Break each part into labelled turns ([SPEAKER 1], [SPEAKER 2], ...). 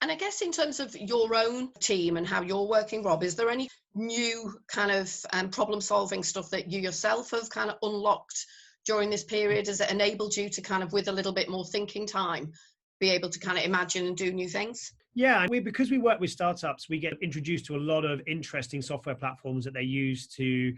[SPEAKER 1] And I guess in terms of your own team and how you're working, Rob, is there any new kind of problem-solving stuff that you yourself have kind of unlocked during this period? Has it enabled you to kind of, with a little bit more thinking time, be able to kind of imagine and do new things?
[SPEAKER 2] Yeah, because we work with startups, we get introduced to a lot of interesting software platforms that they use to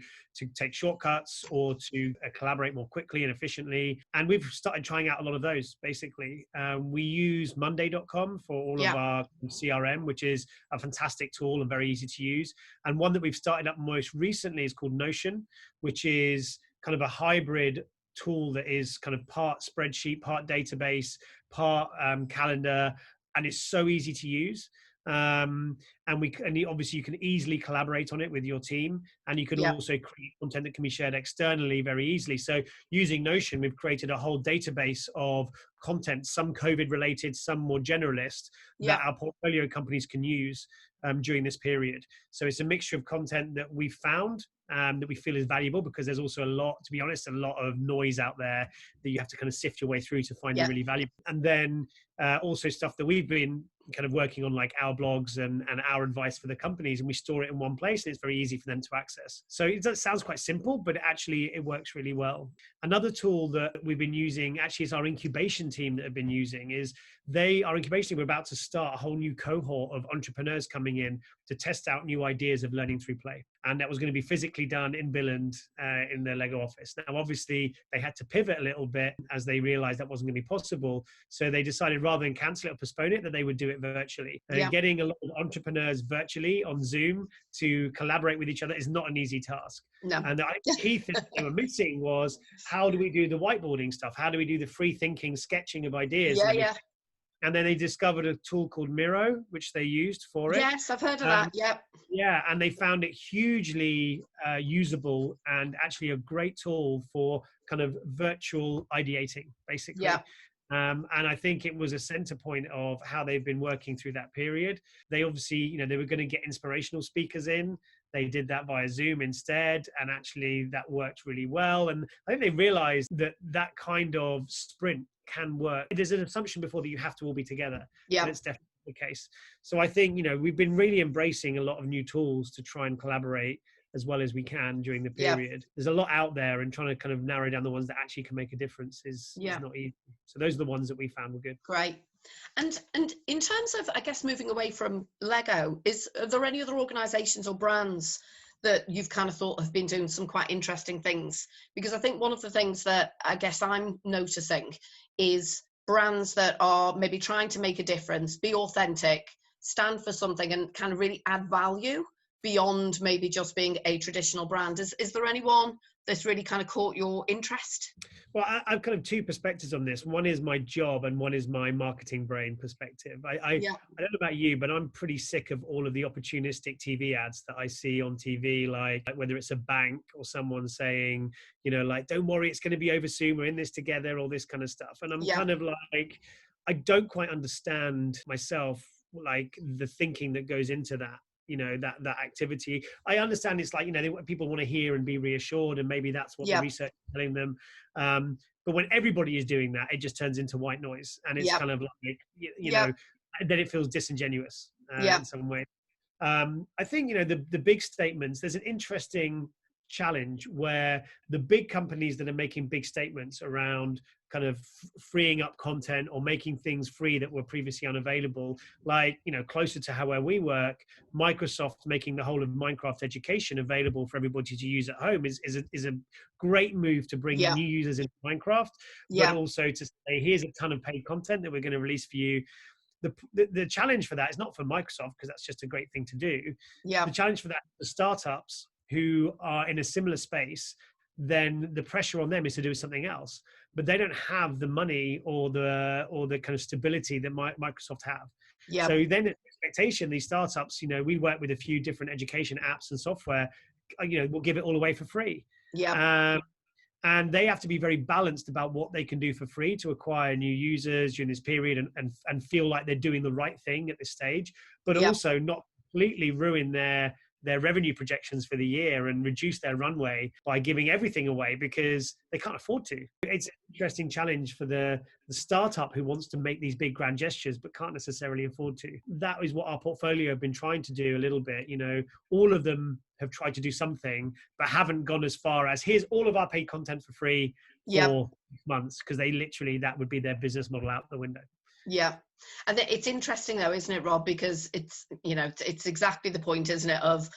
[SPEAKER 2] take shortcuts or to collaborate more quickly and efficiently. And we've started trying out a lot of those, basically. We use Monday.com for all of our CRM, which is a fantastic tool and very easy to use. And one that we've started up most recently is called Notion, which is kind of a hybrid tool that is kind of part spreadsheet, part database, part calendar, and it's so easy to use. And obviously you can easily collaborate on it with your team, and you can also create content that can be shared externally very easily. So using Notion, we've created a whole database of content, some COVID related, some more generalist, that our portfolio companies can use during this period. So it's a mixture of content that we found that we feel is valuable, because there's also to be honest, a lot of noise out there that you have to kind of sift your way through to find it really valuable. And then also stuff that we've been kind of working on, like our blogs and our advice for the companies, and we store it in one place, and it's very easy for them to access. So it sounds quite simple, but actually it works really well. Another tool that we've been using, actually, is our incubation team that have been using, is our incubation team, we're about to start a whole new cohort of entrepreneurs coming in to test out new ideas of learning through play. And that was going to be physically done in Billund in their Lego office. Now, obviously, they had to pivot a little bit as they realized that wasn't going to be possible. So they decided, rather than cancel it or postpone it, that they would do it virtually. And getting a lot of entrepreneurs virtually on Zoom to collaborate with each other is not an easy task.
[SPEAKER 1] No.
[SPEAKER 2] And the key thing they were missing was, how do we do the whiteboarding stuff? How do we do the free thinking, sketching of ideas? And then they discovered a tool called Miro, which they used for it.
[SPEAKER 1] Yes, I've heard of that.
[SPEAKER 2] Yeah, and they found it hugely usable, and actually a great tool for kind of virtual ideating, basically. And I think it was a center point of how they've been working through that period. They obviously, they were going to get inspirational speakers in. They did that via Zoom instead, and actually that worked really well. And I think they realized that kind of sprint can work. There's an assumption before that you have to all be together. And it's definitely the case. So I think, we've been really embracing a lot of new tools to try and collaborate as well as we can during the period. There's a lot out there, and trying to kind of narrow down the ones that actually can make a difference is not easy. So those are the ones that we found were good.
[SPEAKER 1] Great. And in terms of, I guess, moving away from Lego, are there any other organizations or brands that you've kind of thought have been doing some quite interesting things? Because I think one of the things that I guess I'm noticing is brands that are maybe trying to make a difference, be authentic, stand for something, and kind of really add value beyond maybe just being a traditional brand. Is there anyone that's really kind of caught your interest?
[SPEAKER 2] Well, I've kind of two perspectives on this. One is my job, and one is my marketing brain perspective. I don't know about you, but I'm pretty sick of all of the opportunistic TV ads that I see on TV, like whether it's a bank or someone saying, like, don't worry, it's going to be over soon, we're in this together, all this kind of stuff. And I'm kind of like, I don't quite understand myself, like the thinking that goes into that. That activity. I understand it's like, people want to hear and be reassured, and maybe that's what the research is telling them. But when everybody is doing that, it just turns into white noise, and it's kind of like, then it feels disingenuous in some way. I think, the big statements, there's an interesting challenge where the big companies that are making big statements around kind of freeing up content or making things free that were previously unavailable, like, closer to where we work, Microsoft making the whole of Minecraft education available for everybody to use at home is a great move to bring new users into Minecraft, but also to say, here's a ton of paid content that we're going to release for you. The challenge for that is not for Microsoft, because that's just a great thing to do. The challenge for that, the startups who are in a similar space, then the pressure on them is to do something else, but they don't have the money or the kind of stability that Microsoft have. So then the expectation, these startups, we work with a few different education apps and software, we'll give it all away for free. And they have to be very balanced about what they can do for free to acquire new users during this period, and feel like they're doing the right thing at this stage, but also not completely ruin their their revenue projections for the year and reduce their runway by giving everything away because they can't afford to. It's an interesting challenge for the startup who wants to make these big grand gestures but can't necessarily afford to. That is what our portfolio have been trying to do a little bit. All of them have tried to do something but haven't gone as far as here's all of our paid content for free for months, because that would be their business model out the window.
[SPEAKER 1] Yeah. And it's interesting though, isn't it, Rob? Because it's exactly the point, isn't it, of,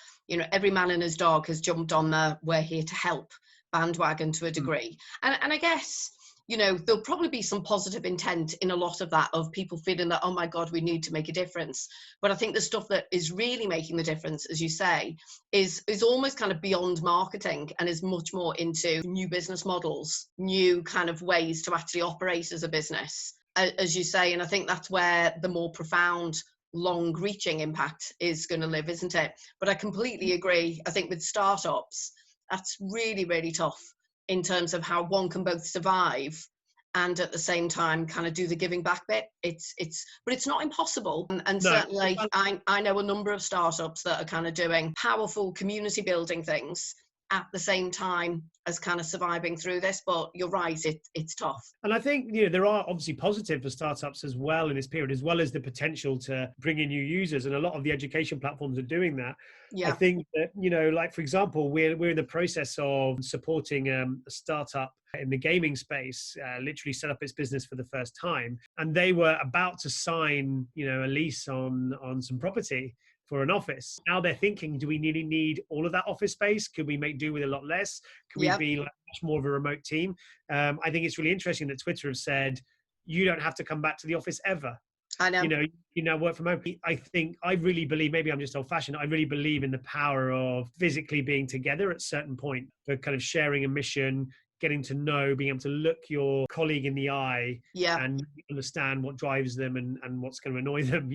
[SPEAKER 1] every man and his dog has jumped on the we're here to help bandwagon to a degree. And I guess, there'll probably be some positive intent in a lot of that, of people feeling that, oh my God, we need to make a difference. But I think the stuff that is really making the difference, as you say, is almost kind of beyond marketing and is much more into new business models, new kind of ways to actually operate as a business, as you say. And I think that's where the more profound, long-reaching impact is going to live, isn't it? But I completely agree. I think with startups, that's really, really tough in terms of how one can both survive and at the same time kind of do the giving back bit. But it's not impossible. And no, certainly I know a number of startups that are kind of doing powerful community building things at the same time as kind of surviving through this. But you're right, it's tough.
[SPEAKER 2] And I think, there are obviously positive for startups as well in this period, as well as the potential to bring in new users. And a lot of the education platforms are doing that. Yeah. I think that, like, for example, we're in the process of supporting a startup in the gaming space, literally set up its business for the first time. And they were about to sign, a lease on some property for an office. Now they're thinking, do we need all of that office space? Could we make do with a lot less? Could we be much more of a remote team? I think it's really interesting that Twitter have said, you don't have to come back to the office ever.
[SPEAKER 1] I know.
[SPEAKER 2] You now work from home. I really believe, maybe I'm just old fashioned, I really believe in the power of physically being together at a certain point for kind of sharing a mission, getting to know, being able to look your colleague in the eye and understand what drives them and what's going to annoy them,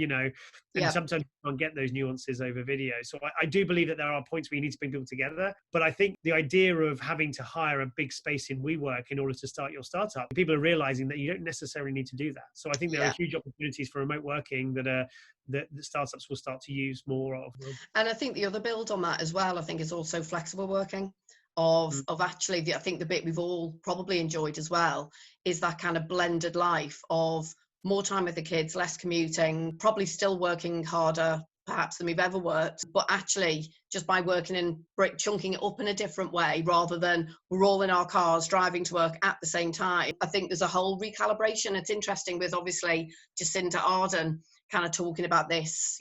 [SPEAKER 2] and sometimes you can't get those nuances over video. So I do believe that there are points where you need to bring people together. But I think the idea of having to hire a big space in WeWork in order to start your startup, people are realizing that you don't necessarily need to do that. So I think there are huge opportunities for remote working that the startups will start to use more of.
[SPEAKER 1] And I think the other build on that as well, I think, is also flexible working. Of actually, I think the bit we've all probably enjoyed as well is that kind of blended life of more time with the kids, less commuting, probably still working harder perhaps than we've ever worked, but actually just by working and chunking it up in a different way rather than we're all in our cars driving to work at the same time. I think there's a whole recalibration. It's interesting with obviously Jacinda Ardern kind of talking about this,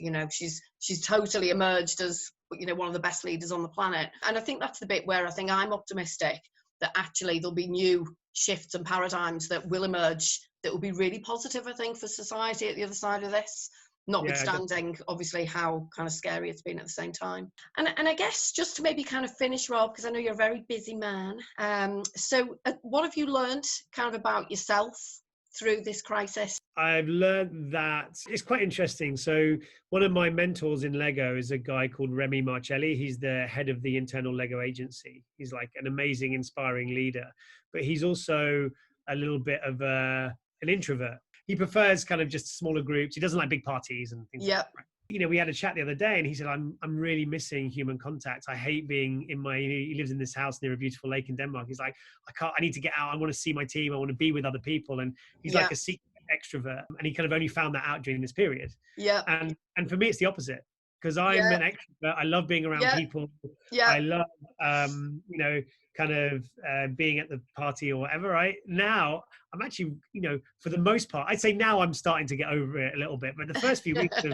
[SPEAKER 1] she's totally emerged as one of the best leaders on the planet. And I think that's the bit where I think I'm optimistic that actually there'll be new shifts and paradigms that will emerge that will be really positive, I think, for society at the other side of this, notwithstanding obviously how kind of scary it's been at the same time. And I guess just to maybe kind of finish, Rob, because I know you're a very busy man. So what have you learned kind of about yourself through this crisis?
[SPEAKER 2] I've learned that it's quite interesting. So one of my mentors in Lego is a guy called Remy Marcelli. He's the head of the internal Lego agency. He's like an amazing, inspiring leader, but he's also a little bit of an introvert. He prefers kind of just smaller groups. He doesn't like big parties and things like that. We had a chat the other day and he said, I'm really missing human contact. I hate being he lives in this house near a beautiful lake in Denmark. He's like, I need to get out. I want to see my team. I want to be with other people. And he's like a secret extrovert. And he kind of only found that out during this period.
[SPEAKER 1] Yeah.
[SPEAKER 2] And for me, it's the opposite, because I'm an extrovert. I love being around people. Yeah. I love, kind of being at the party or whatever. Right now, I'm actually, for the most part, I'd say now I'm starting to get over it a little bit. But the first few weeks of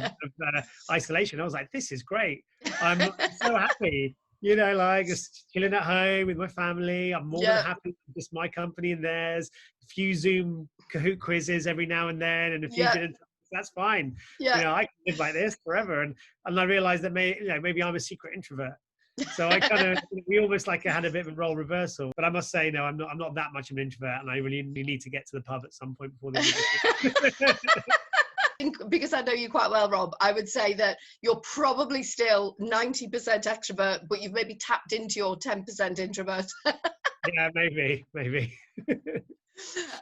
[SPEAKER 2] isolation, I was like, this is great. I'm so happy, like just chilling at home with my family. I'm more than happy with just my company and theirs. A few Zoom Kahoot quizzes every now and then, and a few dinner. That's fine. Yeah. I can live like this forever. And I realized that maybe I'm a secret introvert. So I kind of, we almost like had a bit of a role reversal. But I must say, no, I'm not that much of an introvert, and I really need to get to the pub at some point before the
[SPEAKER 1] Because I know you quite well, Rob, I would say that you're probably still 90% extrovert, but you've maybe tapped into your 10% introvert.
[SPEAKER 2] Yeah, maybe.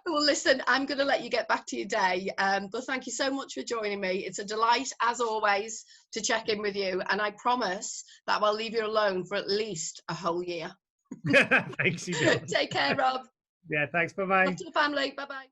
[SPEAKER 1] Well, listen, I'm going to let you get back to your day, but thank you so much for joining me. It's a delight, as always, to check in with you, and I promise that I'll leave you alone for at least a whole year.
[SPEAKER 2] Thanks, you do.
[SPEAKER 1] Take care, Rob.
[SPEAKER 2] Yeah, thanks. Bye-bye.
[SPEAKER 1] Love to the family. Bye-bye.